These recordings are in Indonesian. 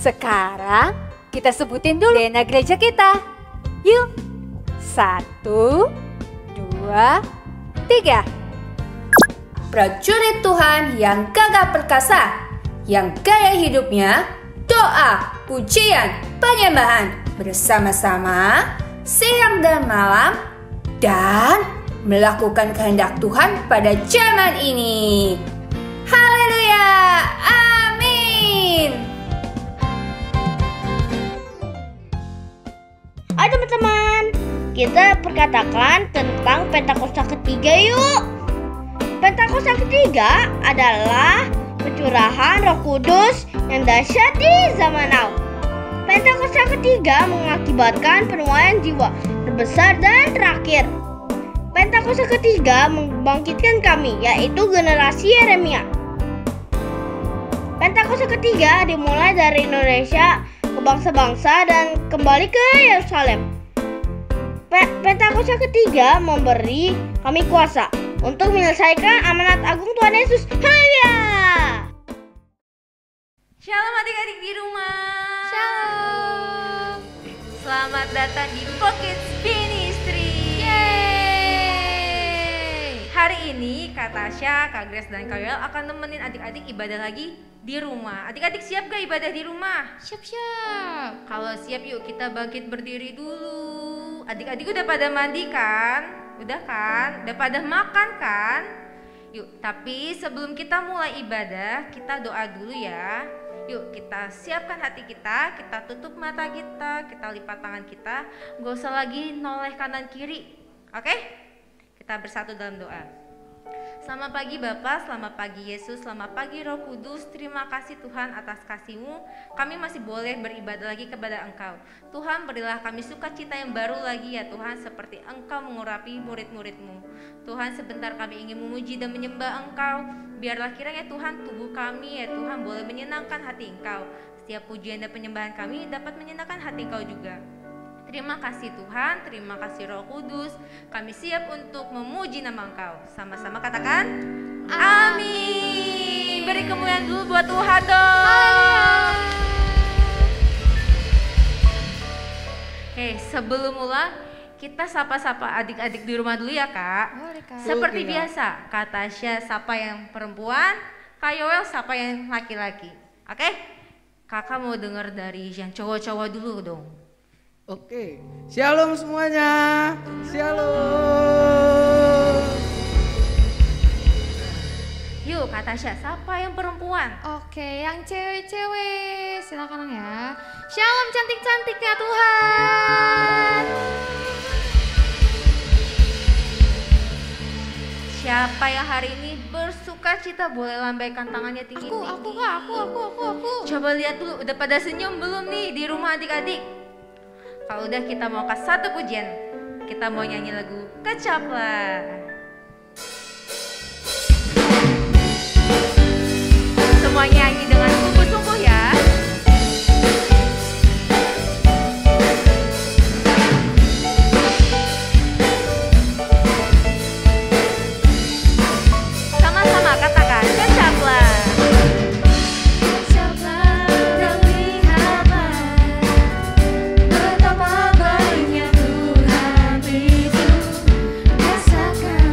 Sekarang kita sebutin dulu DNA gereja kita. Yuk, 1, 2, 3. Prajurit Tuhan yang gagah perkasa, yang gaya hidupnya doa, pujian, penyembahan bersama-sama siang dan malam dan melakukan kehendak Tuhan pada zaman ini. Haleluya, amin. Ayo teman-teman, kita perkatakan tentang Pentakosta ketiga yuk. Pentakosta ketiga adalah pencurahan Roh Kudus yang dahsyat di zaman now. Pentakosta ketiga mengakibatkan penuaian jiwa terbesar dan terakhir. Pentakosta ketiga membangkitkan kami, yaitu generasi Yeremia. Pentakosta ketiga dimulai dari Indonesia ke bangsa-bangsa dan kembali ke Yerusalem. Pentakosta ketiga memberi kami kuasa untuk menyelesaikan amanat agung Tuhan Yesus. Haleluya! Shalom adik-adik di rumah. Shalom. Selamat datang di Pocket Ministry. Yeay. Hari ini Kak Tasya, Kak Grace, dan Kak Yoel akan nemenin adik-adik ibadah lagi di rumah. Adik-adik siap gak ibadah di rumah? Siap-siap. Kalau siap yuk kita bangkit berdiri dulu. Adik-adik udah pada mandi kan? Udah kan? Udah pada makan kan? Yuk, tapi sebelum kita mulai ibadah, kita doa dulu ya. Yuk kita siapkan hati kita tutup mata kita lipat tangan kita. Gak usah lagi noleh kanan kiri. Oke? Kita bersatu dalam doa. Selamat pagi Bapak, selamat pagi Yesus, selamat pagi Roh Kudus. Terima kasih Tuhan atas kasih-Mu. Kami masih boleh beribadah lagi kepada Engkau. Tuhan, berilah kami sukacita yang baru lagi ya Tuhan, seperti Engkau mengurapi murid-murid-Mu. Tuhan, sebentar kami ingin memuji dan menyembah Engkau. Biarlah kiranya Tuhan tubuh kami ya Tuhan boleh menyenangkan hati Engkau. Setiap pujian dan penyembahan kami dapat menyenangkan hati Engkau juga. Terima kasih Tuhan, terima kasih Roh Kudus. Kami siap untuk memuji nama Engkau. Sama-sama katakan amin. Beri kemuliaan dulu buat Tuhan dong. Oke, sebelum mulai kita sapa-sapa adik-adik di rumah dulu ya Kak. Boleh, Kak. Seperti biasa, Kak Tasya sapa yang perempuan, Kak Yoel sapa yang laki-laki. Oke? Kakak mau dengar dari yang cowok-cowok dulu dong. Oke, shalom semuanya. Shalom. Yuk Kak Tasya, siapa yang perempuan? Oke, yang cewek-cewek silakan ya. Shalom cantik-cantiknya Tuhan. Siapa yang hari ini bersuka cita boleh lambaikan tangannya tinggi-tinggi. Aku. Coba lihat dulu, udah pada senyum belum nih di rumah adik-adik? Kalau udah kita mau kasih satu pujian. Kita mau nyanyi lagu Kecaplah. Semua nyanyi dengan sungguh-sungguh ya. Sama-sama katakan Kecaplah. Betapa banyak Tuhan itu rasakan.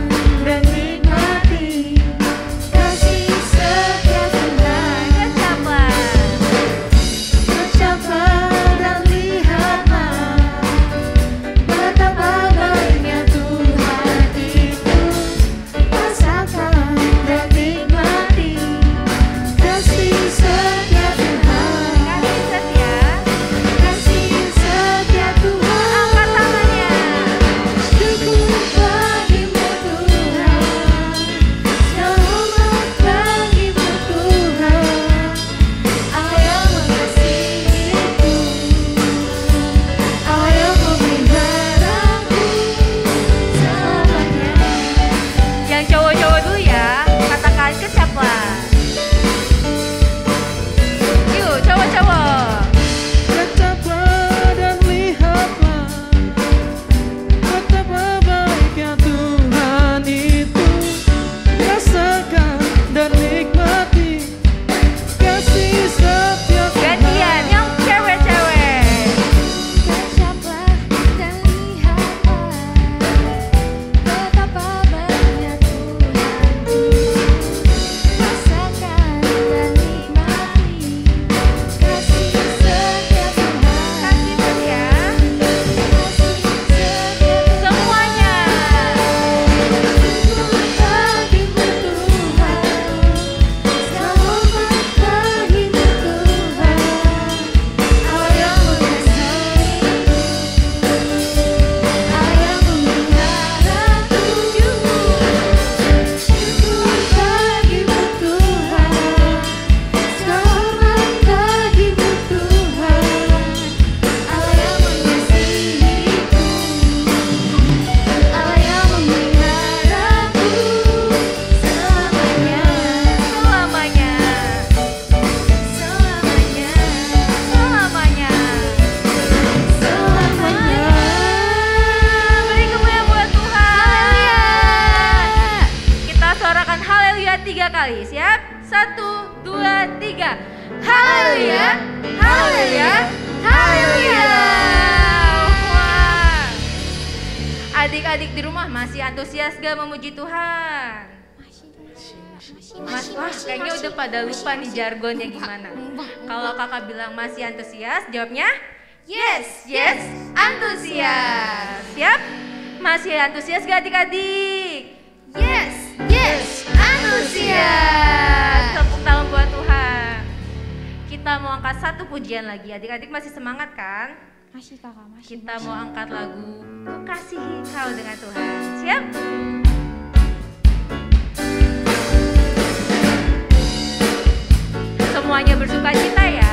3 kali. Siap? 1, 2, 3. Haleluya, haleluya, haleluya. Wah. Adik-adik di rumah masih antusias gak memuji Tuhan? Wah, kayaknya udah pada lupa nih jargonnya gimana. Kalau kakak bilang masih antusias, jawabnya yes, yes, antusias. Siap? Masih antusias gak adik-adik? Yes, yes, antusias. Tepuk tangan buat Tuhan. Kita mau angkat satu pujian lagi. Adik-adik masih semangat kan? Masih kakak, masih. Kita mau angkat lagu Ku Kasihi Kau dengan Tuhan. Siap? Semuanya bersuka cita ya.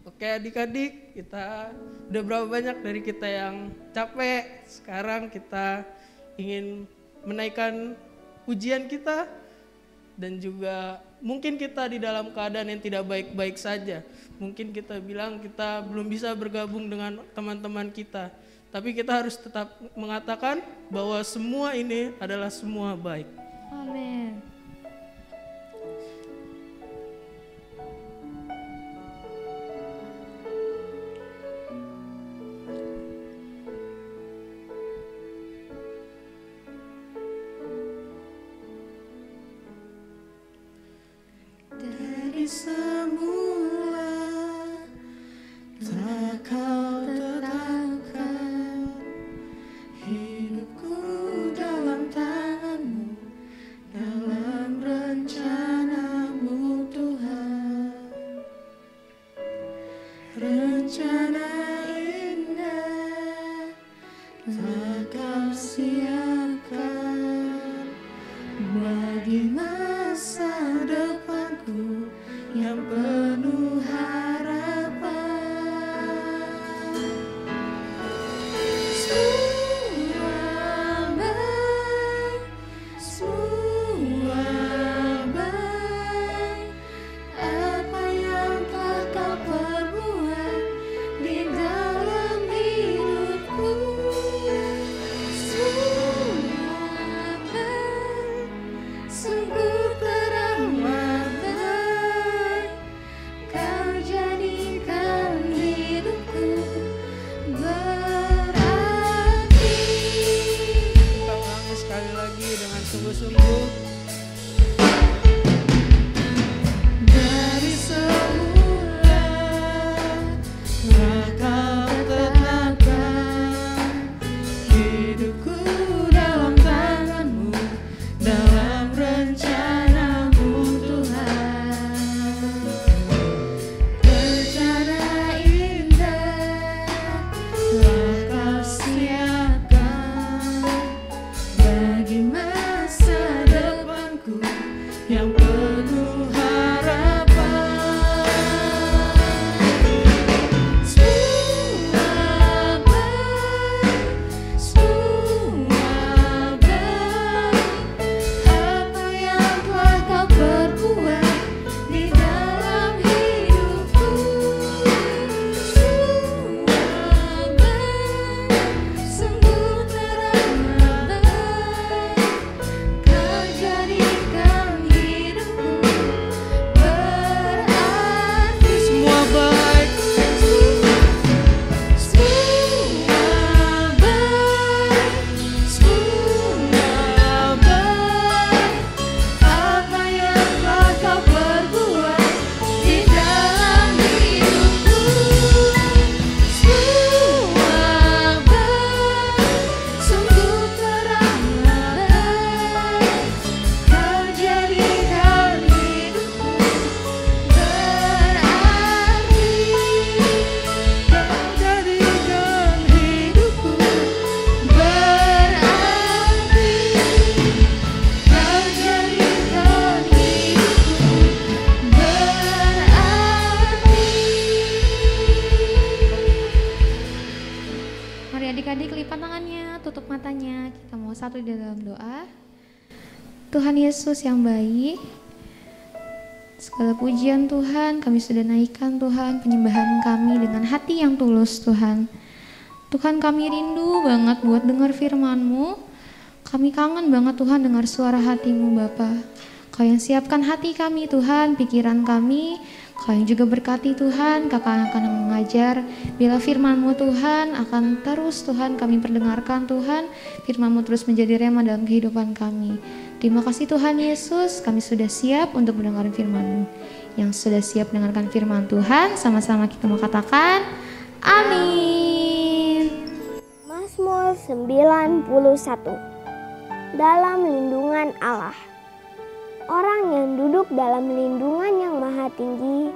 Oke adik-adik, kita udah berapa banyak dari kita yang capek. Sekarang kita ingin menaikkan pujian kita. Dan juga mungkin kita di dalam keadaan yang tidak baik-baik saja. Mungkin kita bilang kita belum bisa bergabung dengan teman-teman kita. Tapi kita harus tetap mengatakan bahwa semua ini adalah semua baik. Amin. Dari semula tak kau tetapkan hidupku dalam tanganmu, dalam rencanamu Tuhan. Rencana indah tak kau siapkan bagi masa depanku yang penuh harapan. Semua baik, semua baik. Apa yang telah kau perbuat di dalam hidupku, semua baik, sungguh teramat baik. bersatu di dalam doa. Tuhan Yesus yang baik, segala pujian Tuhan kami sudah naikkan Tuhan, penyembahan kami dengan hati yang tulus Tuhan. Tuhan kami rindu banget buat dengar firman-Mu. Kami kangen banget Tuhan dengar suara hati-Mu Bapa. Kau yang siapkan hati kami Tuhan, pikiran kami. Kau yang juga berkati Tuhan, Kakak akan mengajar. Bila firman-Mu Tuhan akan terus Tuhan kami perdengarkan Tuhan. Firman-Mu terus menjadi rema dalam kehidupan kami. Terima kasih Tuhan Yesus, kami sudah siap untuk mendengar firman-Mu. Yang sudah siap mendengarkan firman Tuhan, sama-sama kita mau katakan, amin. Mazmur 91. Dalam lindungan Allah. Orang yang duduk dalam lindungan yang maha tinggi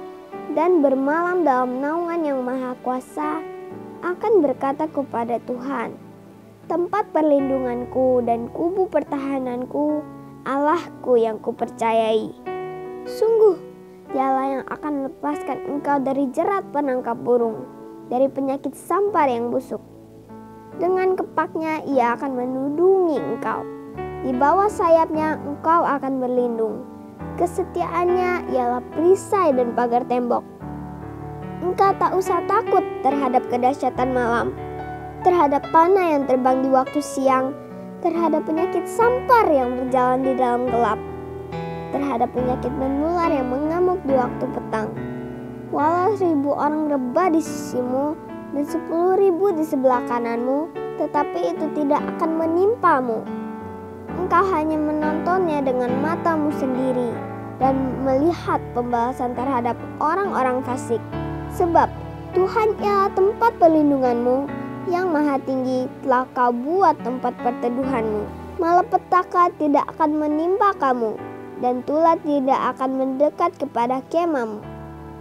dan bermalam dalam naungan yang maha kuasa akan berkata kepada Tuhan, tempat perlindunganku dan kubu pertahananku, Allahku yang kupercayai. Sungguh, Dialah yang akan melepaskan engkau dari jerat penangkap burung, dari penyakit sampar yang busuk. Dengan kepaknya ia akan menudungi engkau. Di bawah sayapnya engkau akan berlindung. Kesetiaannya ialah perisai dan pagar tembok. Engkau tak usah takut terhadap kedahsyatan malam, terhadap panah yang terbang di waktu siang, terhadap penyakit sampar yang berjalan di dalam gelap, terhadap penyakit menular yang mengamuk di waktu petang. Walau 1000 orang rebah di sisimu dan 10.000 di sebelah kananmu, tetapi itu tidak akan menimpamu. Engkau hanya menontonnya dengan matamu sendiri dan melihat pembalasan terhadap orang-orang fasik. Sebab Tuhan ialah tempat perlindunganmu, yang maha tinggi telah kau buat tempat perteduhanmu. Malapetaka tidak akan menimpa kamu, dan tulah tidak akan mendekat kepada kemahmu.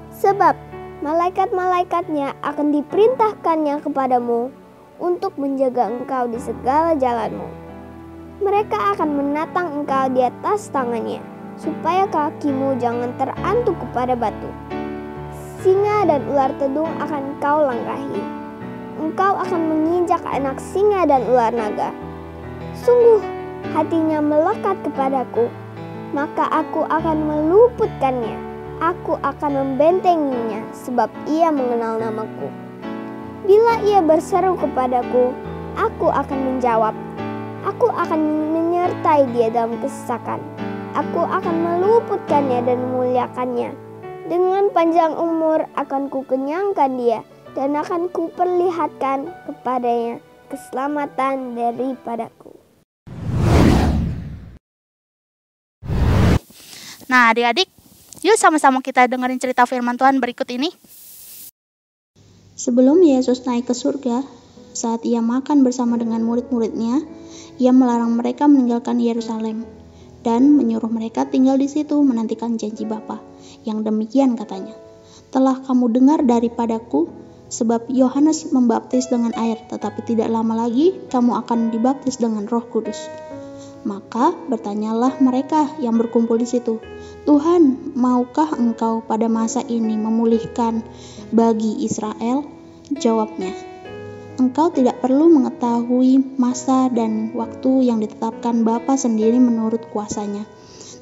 Sebab malaikat-malaikatnya akan diperintahkannya kepadamu untuk menjaga engkau di segala jalanmu. Mereka akan menatang engkau di atas tangannya, supaya kakimu jangan terantuk kepada batu. Singa dan ular tedung akan kau langkahi. Engkau akan menginjak anak singa dan ular naga. Sungguh, hatinya melekat kepadaku, maka aku akan meluputkannya. Aku akan membentenginya, sebab ia mengenal namaku. Bila ia berseru kepadaku, aku akan menjawab. Aku akan menyertai dia dalam kesesakan. Aku akan meluputkannya dan memuliakannya. Dengan panjang umur akan kukenyangkan dia, dan akan kuperlihatkan kepadanya keselamatan daripadaku. Nah adik-adik, yuk sama-sama kita dengerin cerita firman Tuhan berikut ini. Sebelum Yesus naik ke surga, saat ia makan bersama dengan murid-muridnya, ia melarang mereka meninggalkan Yerusalem dan menyuruh mereka tinggal di situ menantikan janji Bapa. Yang demikian katanya, telah kamu dengar daripadaku, sebab Yohanes membaptis dengan air, tetapi tidak lama lagi kamu akan dibaptis dengan Roh Kudus. Maka bertanyalah mereka yang berkumpul di situ, Tuhan, maukah engkau pada masa ini memulihkan bagi Israel? Jawabnya, engkau tidak perlu mengetahui masa dan waktu yang ditetapkan Bapa sendiri menurut kuasanya.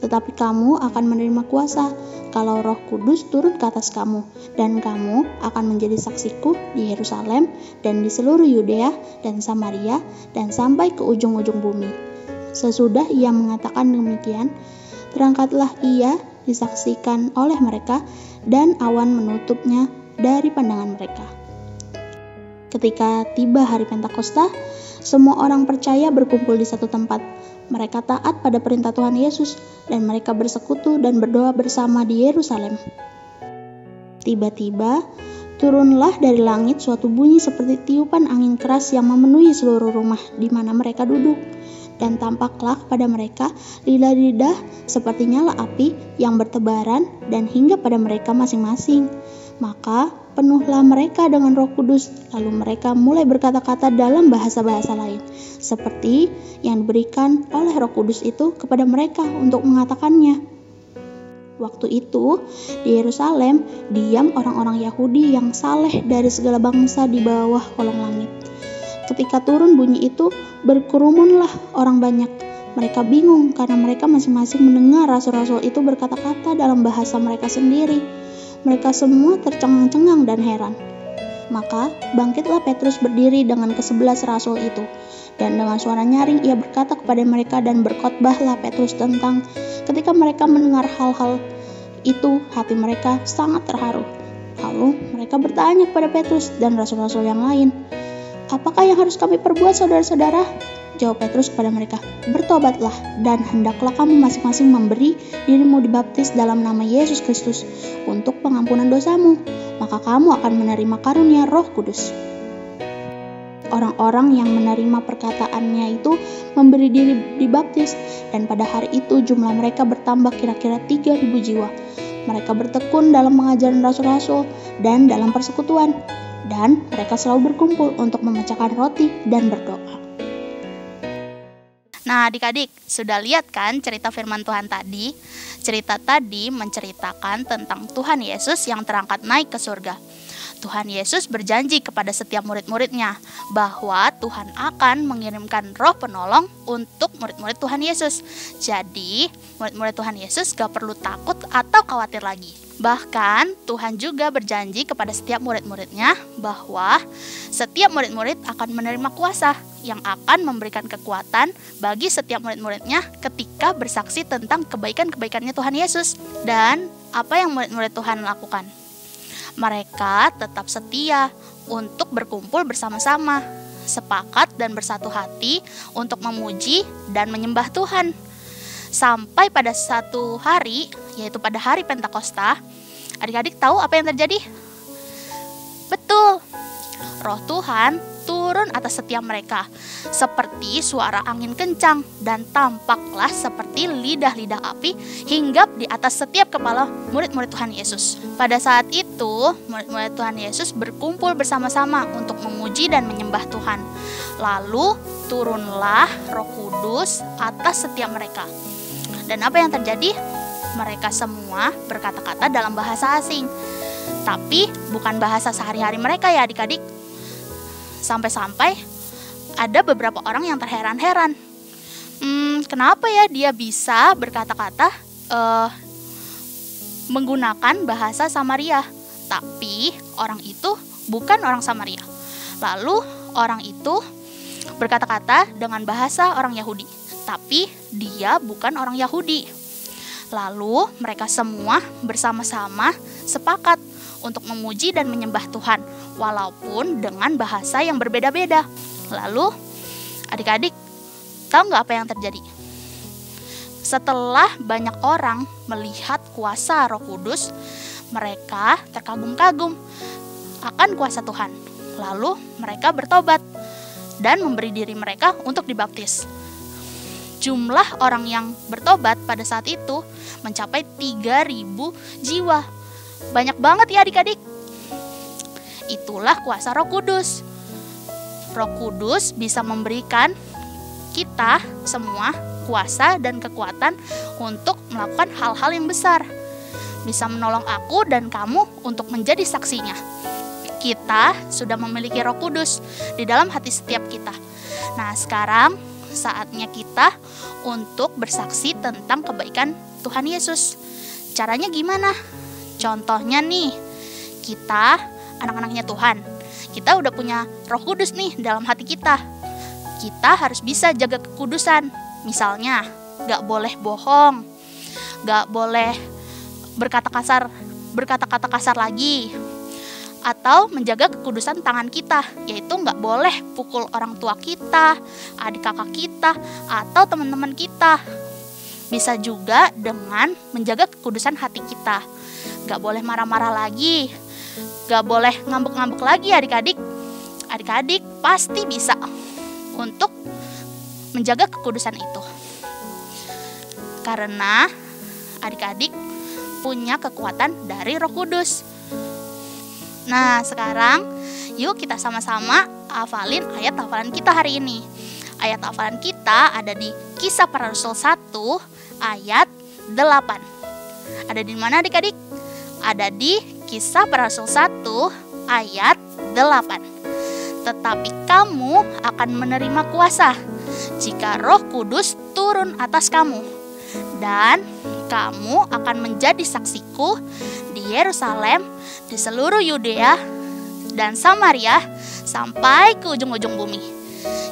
Tetapi kamu akan menerima kuasa kalau Roh Kudus turun ke atas kamu, dan kamu akan menjadi saksiku di Yerusalem dan di seluruh Yudea dan Samaria dan sampai ke ujung-ujung bumi. Sesudah ia mengatakan demikian, terangkatlah ia disaksikan oleh mereka, dan awan menutupnya dari pandangan mereka. Ketika tiba hari Pentakosta, semua orang percaya berkumpul di satu tempat. Mereka taat pada perintah Tuhan Yesus, dan mereka bersekutu dan berdoa bersama di Yerusalem. Tiba-tiba, turunlah dari langit suatu bunyi seperti tiupan angin keras yang memenuhi seluruh rumah di mana mereka duduk. Dan tampaklah pada mereka lidah-lidah seperti nyala api yang bertebaran dan hingga pada mereka masing-masing. Maka penuhlah mereka dengan Roh Kudus, lalu mereka mulai berkata-kata dalam bahasa-bahasa lain, seperti yang diberikan oleh Roh Kudus itu kepada mereka untuk mengatakannya. Waktu itu, di Yerusalem, diam orang-orang Yahudi yang saleh dari segala bangsa di bawah kolong langit. Ketika turun bunyi itu, berkerumunlah orang banyak. Mereka bingung karena mereka masing-masing mendengar rasul-rasul itu berkata-kata dalam bahasa mereka sendiri. Mereka semua tercengang-cengang dan heran. Maka bangkitlah Petrus berdiri dengan ke-11 rasul itu. Dan dengan suara nyaring ia berkata kepada mereka dan berkhotbahlah Petrus tentang ketika mereka mendengar hal-hal itu, hati mereka sangat terharu. Lalu mereka bertanya kepada Petrus dan rasul-rasul yang lain, "Apakah yang harus kami perbuat, saudara-saudara?" Jawab Petrus kepada mereka, "Bertobatlah dan hendaklah kamu masing-masing memberi dirimu dibaptis dalam nama Yesus Kristus untuk pengampunan dosamu, maka kamu akan menerima karunia Roh Kudus." Orang-orang yang menerima perkataannya itu memberi diri dibaptis, dan pada hari itu jumlah mereka bertambah kira-kira 3.000 jiwa. Mereka bertekun dalam pengajaran rasul-rasul dan dalam persekutuan, dan mereka selalu berkumpul untuk memecahkan roti dan berdoa. Nah, adik-adik, sudah lihat kan cerita firman Tuhan tadi? Cerita tadi menceritakan tentang Tuhan Yesus yang terangkat naik ke surga. Tuhan Yesus berjanji kepada setiap murid-muridnya bahwa Tuhan akan mengirimkan Roh Penolong untuk murid-murid Tuhan Yesus. Jadi, murid-murid Tuhan Yesus gak perlu takut atau khawatir lagi. Bahkan, Tuhan juga berjanji kepada setiap murid-muridnya bahwa setiap murid-murid akan menerima kuasa yang akan memberikan kekuatan bagi setiap murid-muridnya ketika bersaksi tentang kebaikan-kebaikannya Tuhan Yesus. Dan apa yang murid-murid Tuhan lakukan? Mereka tetap setia untuk berkumpul bersama-sama, sepakat dan bersatu hati untuk memuji dan menyembah Tuhan. Sampai pada satu hari, yaitu pada hari Pentakosta, adik-adik tahu apa yang terjadi? Betul, Roh Tuhan turun atas setiap mereka, seperti suara angin kencang, dan tampaklah seperti lidah-lidah api hinggap di atas setiap kepala murid-murid Tuhan Yesus. Pada saat itu, murid-murid Tuhan Yesus berkumpul bersama-sama untuk memuji dan menyembah Tuhan. Lalu turunlah Roh Kudus atas setiap mereka. Dan apa yang terjadi? Mereka semua berkata-kata dalam bahasa asing, tapi bukan bahasa sehari-hari mereka ya adik-adik. Sampai-sampai ada beberapa orang yang terheran-heran. Kenapa ya dia bisa berkata-kata menggunakan bahasa Samaria, tapi orang itu bukan orang Samaria. Lalu orang itu berkata-kata dengan bahasa orang Yahudi, tapi dia bukan orang Yahudi. Lalu mereka semua bersama-sama sepakat untuk memuji dan menyembah Tuhan, walaupun dengan bahasa yang berbeda-beda. Lalu adik-adik, tahu nggak apa yang terjadi? Setelah banyak orang melihat kuasa Roh Kudus, mereka terkagum-kagum akan kuasa Tuhan. Lalu mereka bertobat dan memberi diri mereka untuk dibaptis. Jumlah orang yang bertobat pada saat itu mencapai 3.000 jiwa. Banyak banget ya adik-adik. Itulah kuasa Roh Kudus. Roh Kudus bisa memberikan kita semua kuasa dan kekuatan untuk melakukan hal-hal yang besar. Bisa menolong aku dan kamu untuk menjadi saksinya. Kita sudah memiliki Roh Kudus di dalam hati setiap kita. Nah, sekarang saatnya kita untuk bersaksi tentang kebaikan Tuhan Yesus. Caranya gimana? Contohnya nih, kita anak-anaknya Tuhan, kita udah punya Roh Kudus nih dalam hati kita. Kita harus bisa jaga kekudusan. Misalnya, gak boleh bohong, gak boleh berkata-kata kasar lagi, atau menjaga kekudusan tangan kita, yaitu gak boleh pukul orang tua kita, adik kakak kita, atau teman-teman kita. Bisa juga dengan menjaga kekudusan hati kita. Gak boleh marah-marah lagi, gak boleh ngambek-ngambek lagi adik-adik. Adik-adik pasti bisa untuk menjaga kekudusan itu. Karena adik-adik punya kekuatan dari Roh Kudus. Nah, sekarang yuk kita sama-sama hafalin ayat hafalan kita hari ini. Ayat hafalan kita ada di Kisah Para Rasul 1 ayat 8. Ada di mana adik-adik? Ada di Kisah Para Rasul 1 ayat 8. tetapi kamu akan menerima kuasa jika Roh Kudus turun atas kamu. Dan kamu akan menjadi saksiku di Yerusalem, di seluruh Yudea dan Samaria, sampai ke ujung-ujung bumi.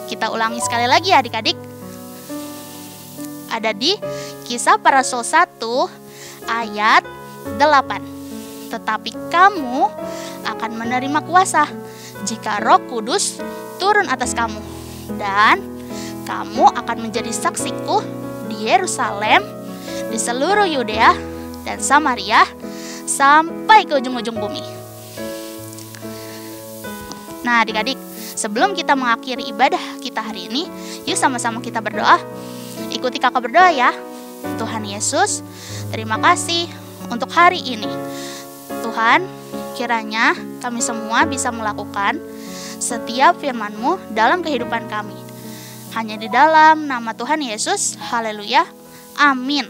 Kita ulangi sekali lagi ya adik-adik. Ada di Kisah Para Rasul 1 ayat 8. Tetapi kamu akan menerima kuasa jika Roh Kudus turun atas kamu. Dan kamu akan menjadi saksiku di Yerusalem, di seluruh Yudea dan Samaria, sampai ke ujung-ujung bumi. Nah adik-adik, sebelum kita mengakhiri ibadah kita hari ini, yuk sama-sama kita berdoa. Ikuti kakak berdoa ya. Tuhan Yesus, terima kasih untuk hari ini. Tuhan, kiranya kami semua bisa melakukan setiap firman-Mu dalam kehidupan kami. Hanya di dalam nama Tuhan Yesus, haleluya, amin.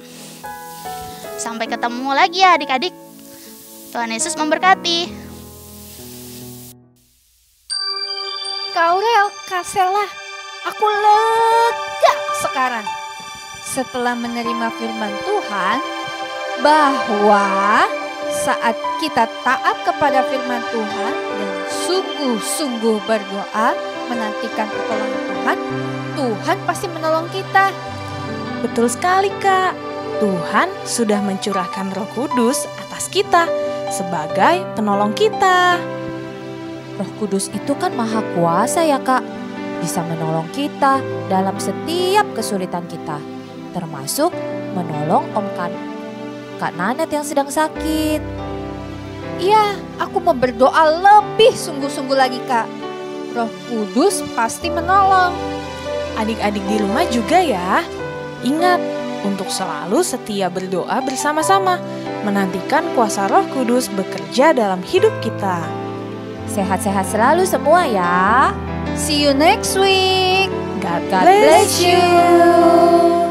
Sampai ketemu lagi ya adik-adik. Tuhan Yesus memberkati. Kak Aurel, Kak Sela, aku lega sekarang setelah menerima firman Tuhan bahwa saat kita taat kepada firman Tuhan dan sungguh-sungguh berdoa menantikan pertolongan Tuhan, Tuhan pasti menolong kita. Betul sekali Kak, Tuhan sudah mencurahkan Roh Kudus atas kita sebagai penolong kita. Roh Kudus itu kan maha kuasa ya Kak, bisa menolong kita dalam setiap kesulitan kita, termasuk menolong Kak Nanet yang sedang sakit. Iya, aku mau berdoa lebih sungguh-sungguh lagi Kak. Roh Kudus pasti menolong. Adik-adik di rumah juga ya, ingat untuk selalu setia berdoa bersama-sama, menantikan kuasa Roh Kudus bekerja dalam hidup kita. Sehat-sehat selalu semua ya. See you next week. God bless you.